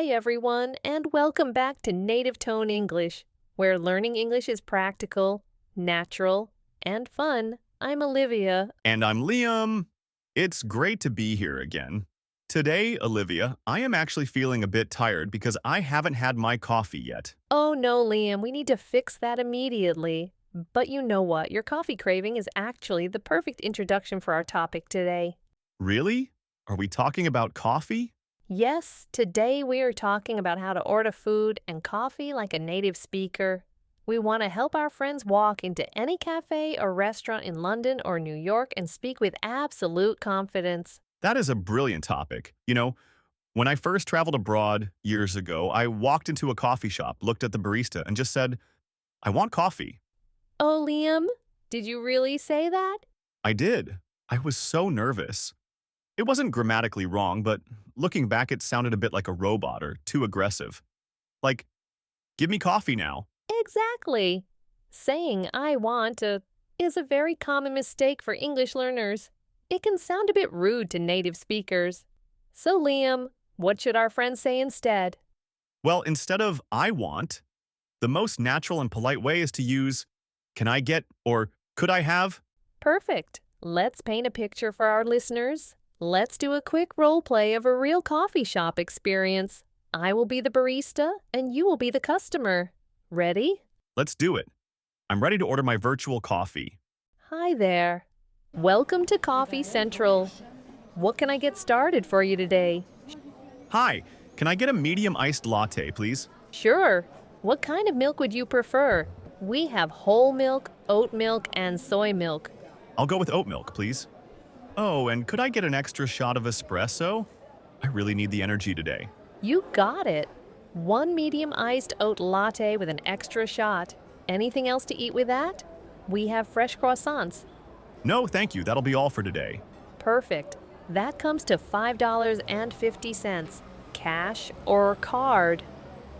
Hi, everyone, and welcome back to Native Tone English, where learning English is practical, natural, and fun. I'm Olivia. And I'm Liam. It's great to be here again. Today, Olivia, I am actually feeling a bit tired because I haven't had my coffee yet. Oh no, Liam, we need to fix that immediately. But you know what? Your coffee craving is actually the perfect introduction for our topic today. Really? Are we talking about coffee? Yes, today we are talking about how to order food and coffee like a native speaker. We want to help our friends walk into any cafe or restaurant in London or New York and speak with absolute confidence. That is a brilliant topic. When I first traveled abroad years ago, I walked into a coffee shop, looked at the barista, and just said, I want coffee. Oh, Liam, did you really say that? I did. I was so nervous. It wasn't grammatically wrong, but looking back, it sounded a bit like a robot or too aggressive. Like, give me coffee now. Exactly. Saying I want to is a very common mistake for English learners. It can sound a bit rude to native speakers. So, Liam, what should our friends say instead? Well, instead of I want, the most natural and polite way is to use can I get or could I have? Perfect. Let's paint a picture for our listeners. Let's do a quick role play of a real coffee shop experience. I will be the barista and you will be the customer. Ready? Let's do it. I'm ready to order my virtual coffee. Hi there. Welcome to Coffee Central. What can I get started for you today? Hi, can I get a medium iced latte, please? Sure. What kind of milk would you prefer? We have whole milk, oat milk, and soy milk. I'll go with oat milk, please. Oh, and could I get an extra shot of espresso? I really need the energy today. You got it. One medium iced oat latte with an extra shot. Anything else to eat with that? We have fresh croissants. No, thank you. That'll be all for today. Perfect. That comes to $5.50. Cash or card?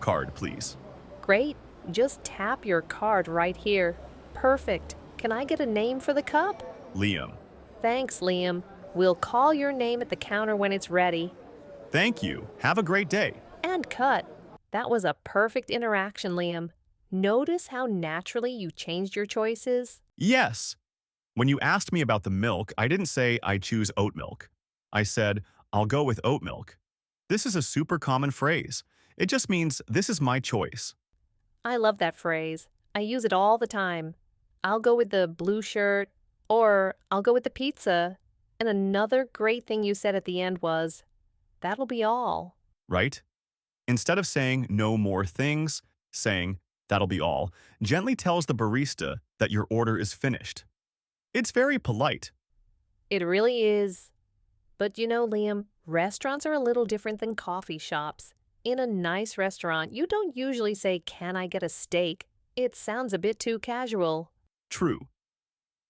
Card, please. Great. Just tap your card right here. Perfect. Can I get a name for the cup? Liam. Thanks, Liam. We'll call your name at the counter when it's ready. Thank you. Have a great day. And cut. That was a perfect interaction, Liam. Notice how naturally you changed your choices? Yes. When you asked me about the milk, I didn't say I choose oat milk. I said, I'll go with oat milk. This is a super common phrase. It just means this is my choice. I love that phrase. I use it all the time. I'll go with the blue shirt, or I'll go with the pizza. And another great thing you said at the end was, that'll be all. Right? Instead of saying no more things, saying that'll be all gently tells the barista that your order is finished. It's very polite. It really is. But you know, Liam, restaurants are a little different than coffee shops. In a nice restaurant, you don't usually say, "Can I get a steak?" It sounds a bit too casual. True.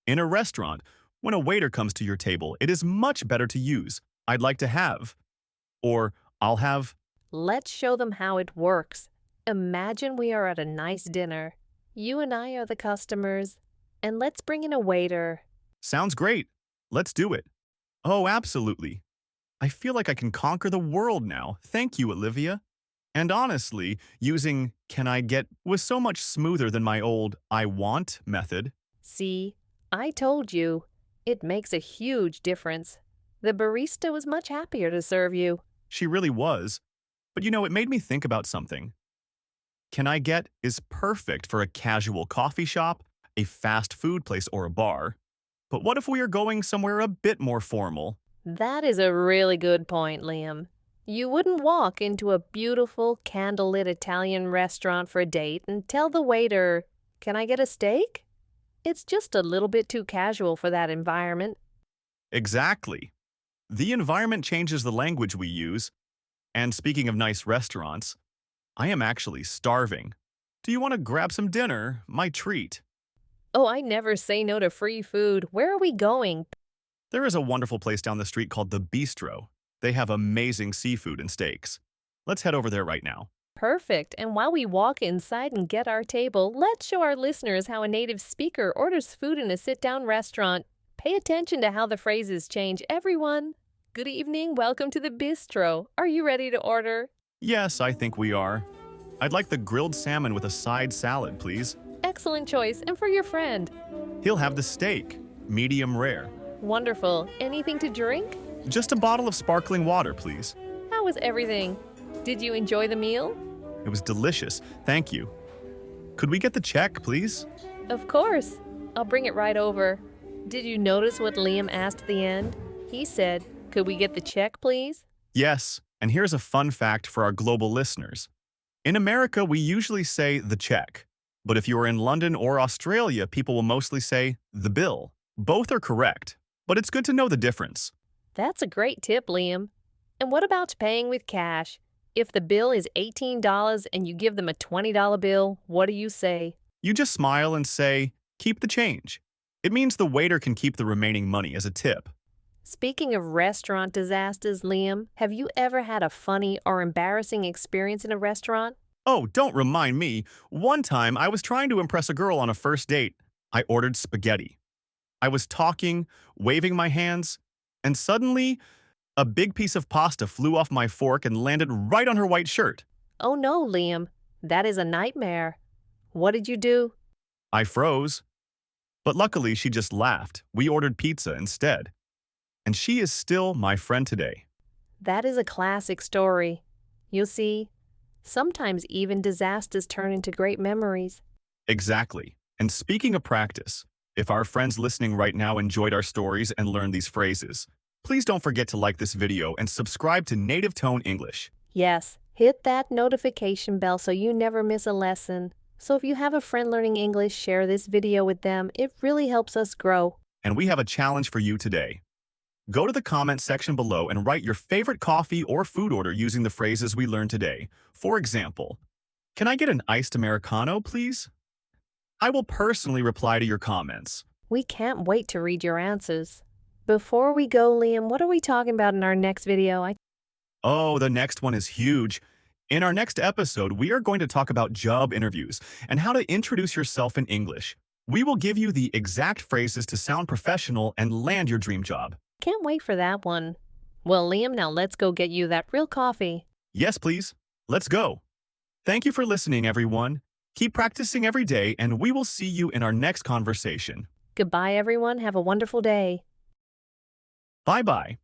In a restaurant, when a waiter comes to your table, it is much better to use I'd like to have or I'll have. Let's show them how it works. Imagine we are at a nice dinner. You and I are the customers. And let's bring in a waiter. Sounds great. Let's do it. Oh, absolutely. I feel like I can conquer the world now. Thank you, Olivia. And honestly, using can I get was so much smoother than my old I want method. See, I told you. It makes a huge difference. The barista was much happier to serve you. She really was. But it made me think about something. Can I get is perfect for a casual coffee shop, a fast food place, or a bar. But what if we are going somewhere a bit more formal? That is a really good point, Liam. You wouldn't walk into a beautiful candlelit Italian restaurant for a date and tell the waiter, "Can I get a steak?" It's just a little bit too casual for that environment. Exactly. The environment changes the language we use. And speaking of nice restaurants, I am actually starving. Do you want to grab some dinner? My treat. Oh, I never say no to free food. Where are we going? There is a wonderful place down the street called the Bistro. They have amazing seafood and steaks. Let's head over there right now. Perfect. And while we walk inside and get our table, let's show our listeners how a native speaker orders food in a sit-down restaurant. Pay attention to how the phrases change, everyone. Good evening. Welcome to the bistro. Are you ready to order? Yes, I think we are. I'd like the grilled salmon with a side salad, please. Excellent choice, and for your friend. He'll have the steak, medium rare. Wonderful. Anything to drink? Just a bottle of sparkling water, please. How was everything? Did you enjoy the meal? It was delicious, thank you. Could we get the check, please? Of course. I'll bring it right over. Did you notice what Liam asked at the end? He said, "Could we get the check, please?" Yes, and here's a fun fact for our global listeners. In America, we usually say the check. But if you are in London or Australia, people will mostly say the bill. Both are correct, but it's good to know the difference. That's a great tip, Liam. And what about paying with cash? If the bill is $18 and you give them a $20 bill, what do you say? You just smile and say, keep the change. It means the waiter can keep the remaining money as a tip. Speaking of restaurant disasters, Liam, have you ever had a funny or embarrassing experience in a restaurant? Oh, don't remind me. One time I was trying to impress a girl on a first date. I ordered spaghetti. I was talking, waving my hands, and suddenly, a big piece of pasta flew off my fork and landed right on her white shirt. Oh no, Liam. That is a nightmare. What did you do? I froze. But luckily, she just laughed. We ordered pizza instead. And she is still my friend today. That is a classic story. You see, sometimes even disasters turn into great memories. Exactly. And speaking of practice, if our friends listening right now enjoyed our stories and learned these phrases, please don't forget to like this video and subscribe to Native Tone English. Yes, hit that notification bell so you never miss a lesson. So if you have a friend learning English, share this video with them. It really helps us grow. And we have a challenge for you today. Go to the comment section below and write your favorite coffee or food order using the phrases we learned today. For example, can I get an iced Americano, please? I will personally reply to your comments. We can't wait to read your answers. Before we go, Liam, what are we talking about in our next video? Oh, the next one is huge. In our next episode, we are going to talk about job interviews and how to introduce yourself in English. We will give you the exact phrases to sound professional and land your dream job. Can't wait for that one. Well, Liam, now let's go get you that real coffee. Yes, please. Let's go. Thank you for listening, everyone. Keep practicing every day, and we will see you in our next conversation. Goodbye, everyone. Have a wonderful day. Bye-bye.